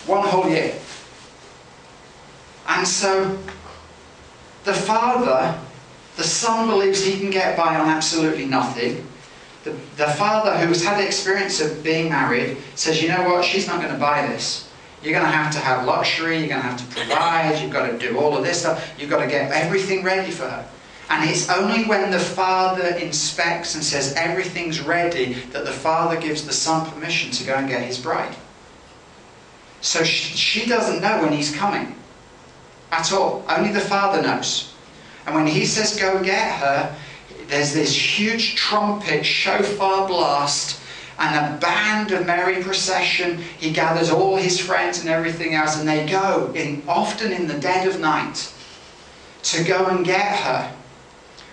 1 whole year. And so the father, the son believes he can get by on absolutely nothing. The father, who's had the experience of being married, says, you know what, she's not going to buy this. You're going to have luxury, you're going to have to provide, you've got to do all of this stuff, you've got to get everything ready for her. And it's only when the father inspects and says everything's ready that the father gives the son permission to go and get his bride. So she doesn't know when he's coming at all. Only the father knows. And when he says go get her, there's this huge trumpet, shofar blast, and a band of merry procession. He gathers all his friends and everything else, and they go, often in the dead of night, to go and get her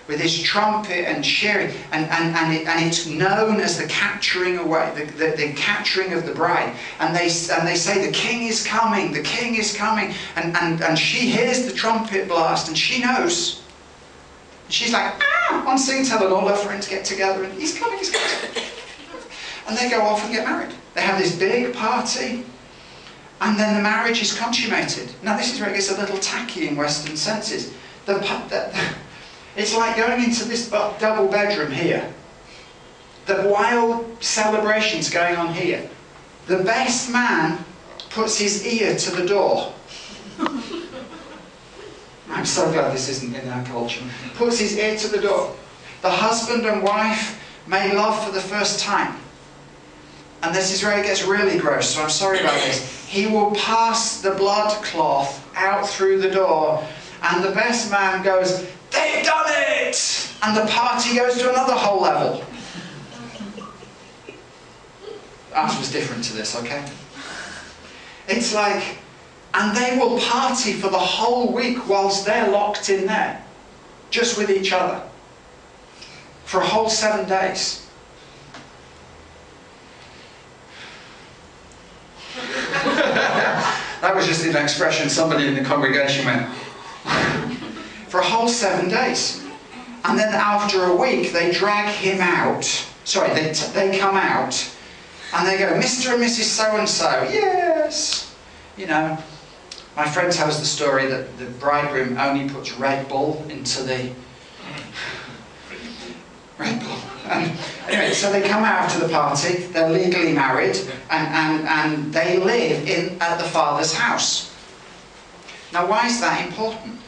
with this trumpet and cheering. And it's known as the capturing away, the capturing of the bride. And they say, the king is coming, the king is coming. And she hears the trumpet blast, and she knows. She's like, ah, on sing-tell, and all her friends get together, and he's coming, he's coming. And they go off and get married. They have this big party, and then the marriage is consummated. Now this is where it gets a little tacky in Western senses. It's like going into this double bedroom here. The wild celebrations going on here. The best man puts his ear to the door. I'm so glad this isn't in our culture. Puts his ear to the door. The husband and wife may love for the first time. And this is where it gets really gross, so I'm sorry about this. He will pass the blood cloth out through the door, and the best man goes, they've done it! And the party goes to another whole level. Ours was different to this, okay? It's like, and they will party for the whole week whilst they're locked in there, just with each other, for a whole 7 days. That was just an expression somebody in the congregation went. For a whole 7 days. And then after a week, they drag him out. Sorry, they come out, and they go, Mr. and Mrs. So-and-so, yes! You know, my friend tells the story that the bridegroom only puts Red Bull into the... Red Bull. Anyway, so they come out to the party, they're legally married, and they live at the father's house. Now why is that important?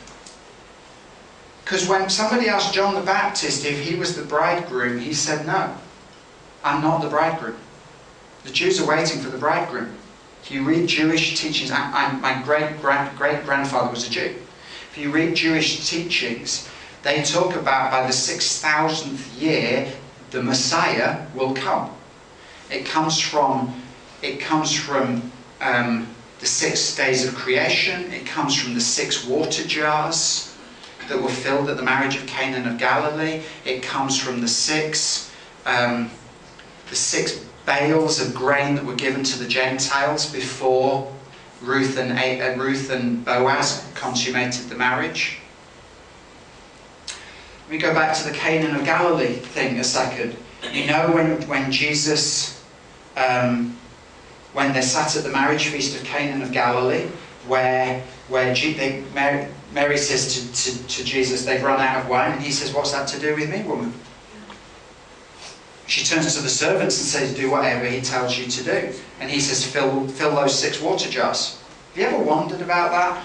Because when somebody asked John the Baptist if he was the bridegroom, he said, no, I'm not the bridegroom. The Jews are waiting for the bridegroom. If you read Jewish teachings, my great-grandfather was a Jew. If you read Jewish teachings, they talk about by the 6,000th year, the Messiah will come. It comes from the 6 days of creation. It comes from the 6 water jars that were filled at the marriage of Cana of Galilee. It comes from the 6 bales of grain that were given to the Gentiles before Ruth and Boaz consummated the marriage. Let me go back to the Cana of Galilee thing a second. You know when Jesus, when they're sat at the marriage feast of Cana of Galilee, where Mary says to Jesus, they've run out of wine, and he says, what's that to do with me, woman? She turns to the servants and says, do whatever he tells you to do. And he says, fill those 6 water jars. Have you ever wondered about that?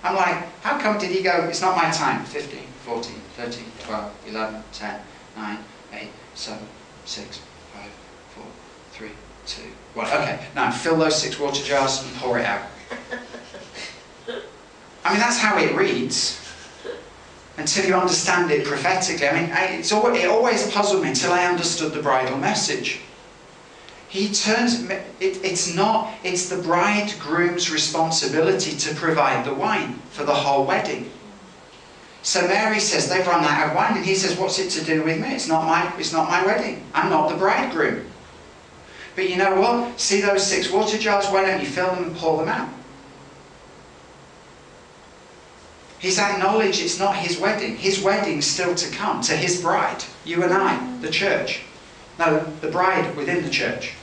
I'm like, how come did he go, it's not my time, 15, 14, 13, 12, 11, 10, 9, 8, 7, 6, 5, 4, 3, 2, 1. Okay, now fill those 6 water jars and pour it out. I mean, that's how it reads. Until you understand it prophetically. I mean, it always puzzled me until I understood the bridal message. It's the bridegroom's responsibility to provide the wine for the whole wedding. So Mary says, they've run out of wine, and he says, what's it to do with me? It's not my wedding. I'm not the bridegroom. But you know what? See those 6 water jars? Why don't you fill them and pour them out? He's acknowledged it's not his wedding. His wedding's still to come, to his bride. You and I, the church. No, the bride within the church.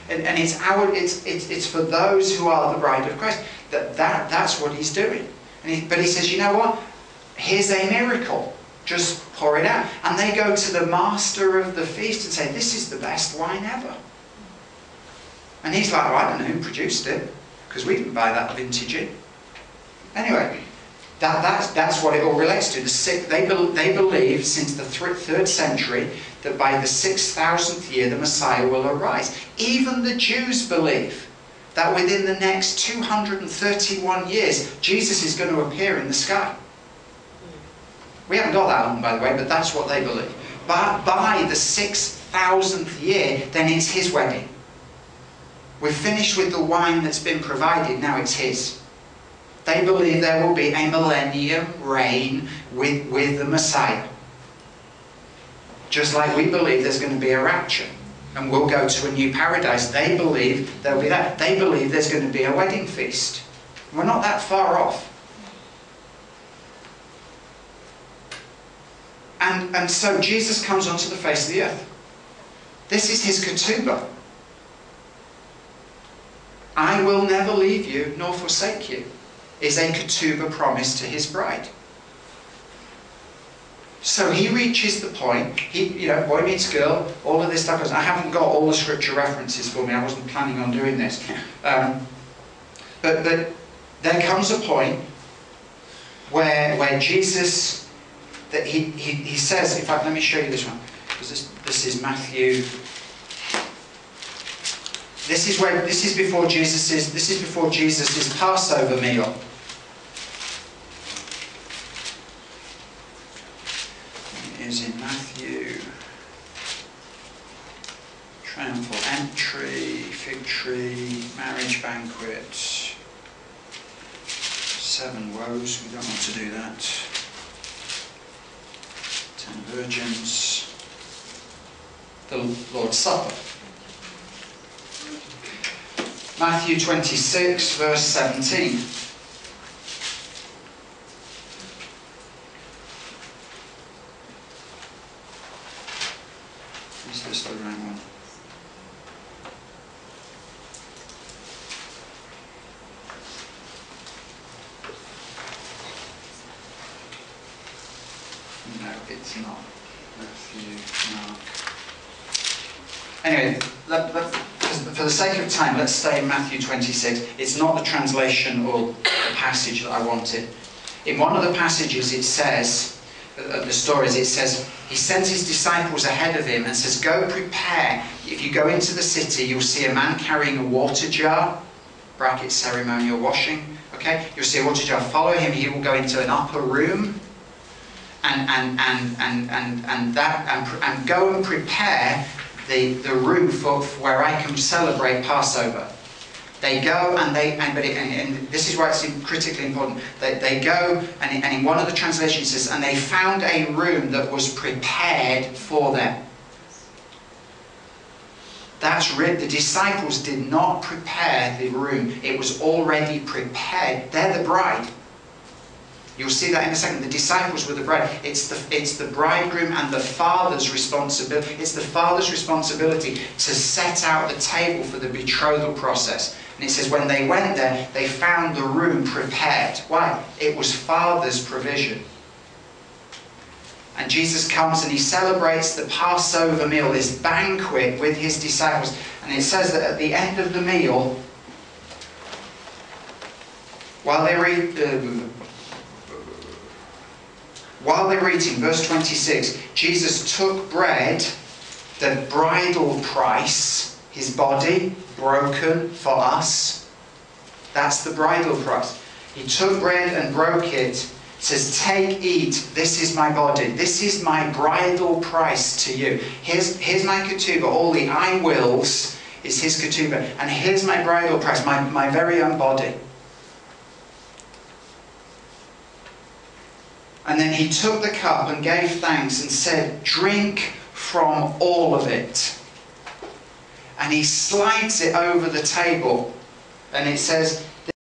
and it's for those who are the bride of Christ. That's what he's doing. But he says, you know what? Here's a miracle. Just pour it out. And they go to the master of the feast and say, this is the best wine ever. And he's like, well, I don't know who produced it, because we didn't buy that vintage in. Anyway, that's what it all relates to. They believe since the 3rd century that by the 6,000th year the Messiah will arise. Even the Jews believe that within the next 231 years Jesus is going to appear in the sky. We haven't got that long, by the way, but that's what they believe. But by the 6,000th year, then it's his wedding. We're finished with the wine that's been provided, now it's his. They believe there will be a millennium reign with the Messiah. Just like we believe there's going to be a rapture and we'll go to a new paradise. They believe there'll be that. They believe there's going to be a wedding feast. We're not that far off. And so Jesus comes onto the face of the earth. This is his ketubah. I will never leave you nor forsake you, is a ketubah promise to his bride. So he reaches the point, boy meets girl, all of this stuff. I haven't got all the scripture references for me, I wasn't planning on doing this. But there comes a point where Jesus, that he says, in fact, let me show you this one, because this is Matthew. This is before Jesus' Passover meal. It is in Matthew. Triumphal entry, fig tree, marriage banquet, 7 woes. We don't want to do that. 10 virgins. The Lord's Supper. Matthew 26, verse 17. Is this the right one? No, it's not. Matthew, Mark. Anyway, for the sake of time, let's stay in Matthew 26. It's not the translation or the passage that I wanted. In one of the passages it says, the stories, it says, he sends his disciples ahead of him and says, go prepare. If you go into the city, you'll see a man carrying a water jar, bracket ceremonial washing, okay? You'll see a water jar. Follow him, he will go into an upper room and go and prepare the room for where I can celebrate Passover. They go and this is why it's critically important. They go and in one of the translations it says, and they found a room that was prepared for them. That's the disciples did not prepare the room. It was already prepared. They're the bride. You'll see that in a second. The disciples were the bride. It's the bridegroom and the father's responsibility. It's the father's responsibility to set out the table for the betrothal process. And it says when they went there, they found the room prepared. Why? It was Father's provision. And Jesus comes and he celebrates the Passover meal, this banquet with his disciples. And it says that at the end of the meal, while they were eating, verse 26, Jesus took bread, the bridal price, his body broken for us. That's the bridal price. He took bread and broke it. Says, take, eat, this is my body. This is my bridal price to you. Here's my ketubah. All the I wills is his ketubah. And here's my bridal price, my very own body. And then he took the cup and gave thanks and said, drink from all of it. And he slides it over the table. And it says,